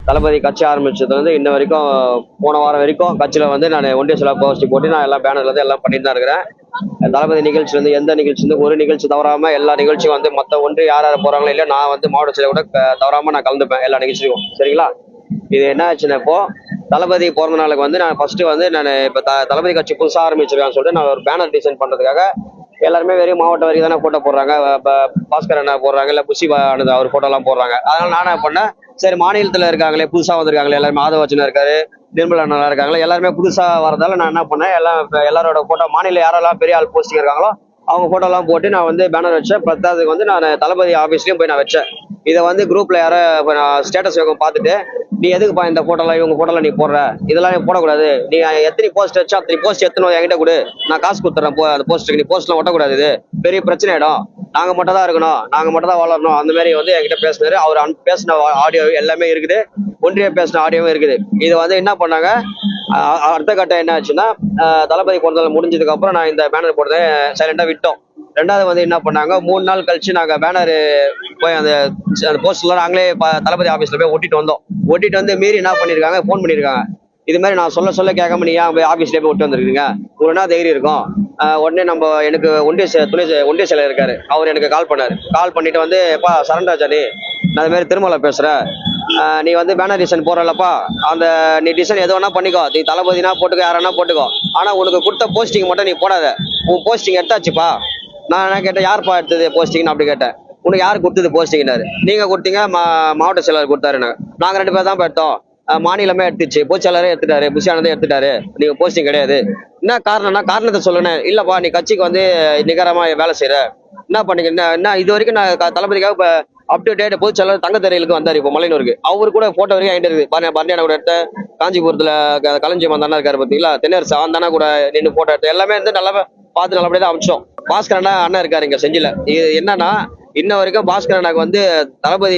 தளபதி கட்சி ஆரம்பிச்சதுல இருந்து இன்ன வரைக்கும் போன வாரம் வரைக்கும் கட்சியில வந்து நான் ஒன்றிய சில போஸ்ட் போட்டு நான் எல்லாம் பேனர்ல இருந்து எல்லாம் பண்ணிட்டு தான் இருக்கிறேன். தளபதி நிகழ்ச்சி வந்து எந்த நிகழ்ச்சி வந்து ஒரு நிகழ்ச்சி தவறாம எல்லா நிகழ்ச்சியும் வந்து மொத்த ஒன்று யார் யார் போறாங்களோ இல்லையா நான் வந்து மாவட்ட செயலர் கூட தவறாம நான் கலந்துப்பேன் எல்லா நிகழ்ச்சியும். சரிங்களா? இது என்ன ஆச்சுன்னா இப்போ தளபதி பிறந்த நாளுக்கு வந்து நான் ஃபர்ஸ்ட் வந்து நான் இப்போ தளபதி கட்சி புதுசாக ஆரம்பிச்சிருக்கான்னு சொல்லிட்டு நான் ஒரு பேனர் டிசைன் பண்றதுக்காக எல்லாருமே வெறும் மாவட்ட வரைக்கும் தானே போட்டோ போடுறாங்க. பாஸ்கர் அண்ணா போடுறாங்க, இல்லை புஷி ஆனது அவர் போட்டோலாம் போடுறாங்க. அதனால நானே பண்ணேன், சரி மாநிலத்தில் இருக்காங்களே புதுசாக வந்திருக்காங்களே எல்லாருமே மாதவச்சனா இருக்காரு, நிர்மலா அண்ணா இருக்காங்களே எல்லாருமே புதுசாக வரதால நான் என்ன பண்ணேன், எல்லாரோட போட்டோ மாநில யாரெல்லாம் பெரிய ஆள் போஸ்டிங் இருக்காங்களோ அவங்க போட்டோலாம் போட்டு நான் வந்து பேனர் வச்சேன். பத்தாவதுக்கு வந்து நான் தளபதி ஆஃபீஸ்லையும் போய் நான் வச்சேன். இதை வந்து குரூப்ல யாரோ ஸ்டேட்டஸ் பார்த்துட்டு நீ எதுக்குப்பா இந்த போட்டோலாம் இவங்க போட்டோலாம் நீ போடுற, இதெல்லாம் நீ போடக்கூடாது, நீ எத்தனை போஸ்ட் வச்சா அத்தனை போஸ்ட் எத்தனை என்கிட்ட கொடு, நான் காசு கொடுத்துறேன் அந்த போஸ்ட்டுக்கு, நீ போஸ்ட்லாம் ஒட்டக்கூடாது, இது பெரிய பிரச்சனை ஆயிடும், நாங்க மட்டும் தான் இருக்கணும், நாங்க மட்டும் தான் வளரணும், அந்த மாதிரி வந்து என்கிட்ட பேசினாரு. அவர் பேசின ஆடியோ எல்லாமே இருக்குது, ஒன்றிய பேசின ஆடியோவும் இருக்குது. இது வந்து என்ன பண்ணாங்க, அடுத்த கட்டம் என்ன ஆச்சுன்னா தளபதி பிறந்தநாள் முடிஞ்சதுக்கு அப்புறம் நான் இந்த பேனர் போடுறதை சைலண்டா விட்டோம். ரெண்டாவது வந்து என்ன பண்ணாங்க, 3 நாள் கழிச்சு நாங்க பேனர் போய் அந்த போஸ்டர்லாம் நாங்களே தளபதி ஆபீஸ்ல போய் ஒட்டிட்டு வந்தோம். ஒட்டிட்டு வந்து மீறி என்ன பண்ணிருக்காங்க, போன் பண்ணிருக்காங்க, இது மாதிரி நான் சொல்ல கேட்காம நீ ஏன் ஆபீஸ்ல போய் ஒட்டி வந்திருக்கீங்க, உங்களுக்கு என்ன தைரியம் இருக்கும். உடனே நம்ம எனக்கு ஒன்றிய செயலர் இருக்காரு, அவர் எனக்கு கால் பண்ணாரு. கால் பண்ணிட்டு வந்து எப்பா சரண்ராஜா நான் அது மாதிரி திருமலை பேசுறேன், நீ வந்து பேனர் டிசைன் போறலப்பா, அந்த நீ டிசைன் எது வேணா பண்ணிக்கோ, நீ தளபதினா போட்டுக்கோ யாரா போட்டுக்கோ, ஆனா உனக்கு கொடுத்த போஸ்டிங் மட்டும் நீ போடாத, உன் போஸ்டிங் எடுத்தாச்சுப்பா. நான் என்ன கேட்டேன், யார்ப்பா எடுத்தது போஸ்டிங்னு அப்படி கேட்டேன். உனக்கு யார் கொடுத்தது போஸ்டிங்னாரு. நீங்க கொடுத்தீங்க, மாவட்ட செயலர் கொடுத்தாரு, நாங்க 2 பேர் தான் எடுத்தோம், மாநிலமே எடுத்துச்சு, பொதுச்செயலரே எடுத்துட்டாரு, புஷியானதே எடுத்துட்டாரு, நீங்க போஸ்டிங் கிடையாது. என்ன காரணம்னா காரணத்தை சொல்லுனேன். இல்லப்பா நீ கட்சிக்கு வந்து நிகரமா வேலை செய்யற, என்ன பண்ணீங்க, என்ன இது வரைக்கும் நான் தளபதிக்காக இப்ப அப் டு டேட் பொதுச்செயலர் தங்கத்தரையிலுக்கு வந்தாரு, இப்போ மலையனூருக்கு அவரு கூட போட்டோ வரைக்கும் ஆகிட்டு இருக்குது. பரணியான கூட எடுத்த, காஞ்சிபுரத்துல களஞ்சியம் அந்த அண்ணா இருக்காரு பார்த்தீங்களா, தென்னரசு அந்த அண்ணா கூட நின்று போட்டோ எடுத்து எல்லாமே வந்து நல்லா பார்த்து நல்லபடியா தான் அமிச்சோம். பாஸ்கர் அண்ணா இருக்காரு இங்க செஞ்சில. இது என்னன்னா இன்ன வரைக்கும் பாஸ்கர் அண்ணாக்கு வந்து தளபதி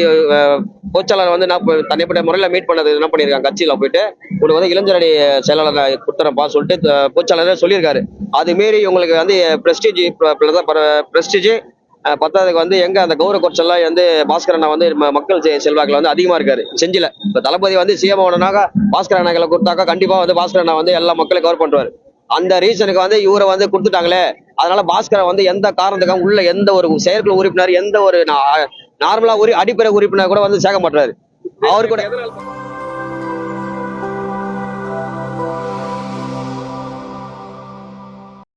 பொதுச்செயலாளர் வந்து நான் தனிப்பட்ட முறையில மீட் பண்ணது என்ன பண்ணிருக்காங்க, கட்சியில போயிட்டு உனக்கு வந்து இளைஞரணி செயலாளர் கொடுத்துறப்பா சொல்லிட்டு பொதுச்செயலாளர் சொல்லியிருக்காரு. அது மீறி உங்களுக்கு வந்து பிரஸ்டீஜ் பத்தாவதுக்கு வந்து எங்க அந்த கௌரவ குறைச்சல்லாம் வந்து பாஸ்கர் அண்ணா வந்து மக்கள் செல்வாக்குல வந்து அதிகமா இருக்காரு செஞ்சில. இப்ப தளபதி வந்து சிஎம் ஆனாக்க பாஸ்கர் அண்ணாக்களை கொடுத்தாக்கா கண்டிப்பா வந்து பாஸ்கர் அண்ணா வந்து எல்லா மக்களையும் கவர் பண்ணுவாரு. அந்த ரீசனுக்கு வந்து இவரை வந்து கொடுத்துட்டாங்களே, அதனால பாஸ்கரை வந்து எந்த காரணத்துக்காக உள்ள எந்த ஒரு செயற்குழு உறுப்பினர், எந்த ஒரு நார்மலா அடிப்படை உறுப்பினர் கூட வந்து சேர்க்க மாட்டாரு. அவரு கூட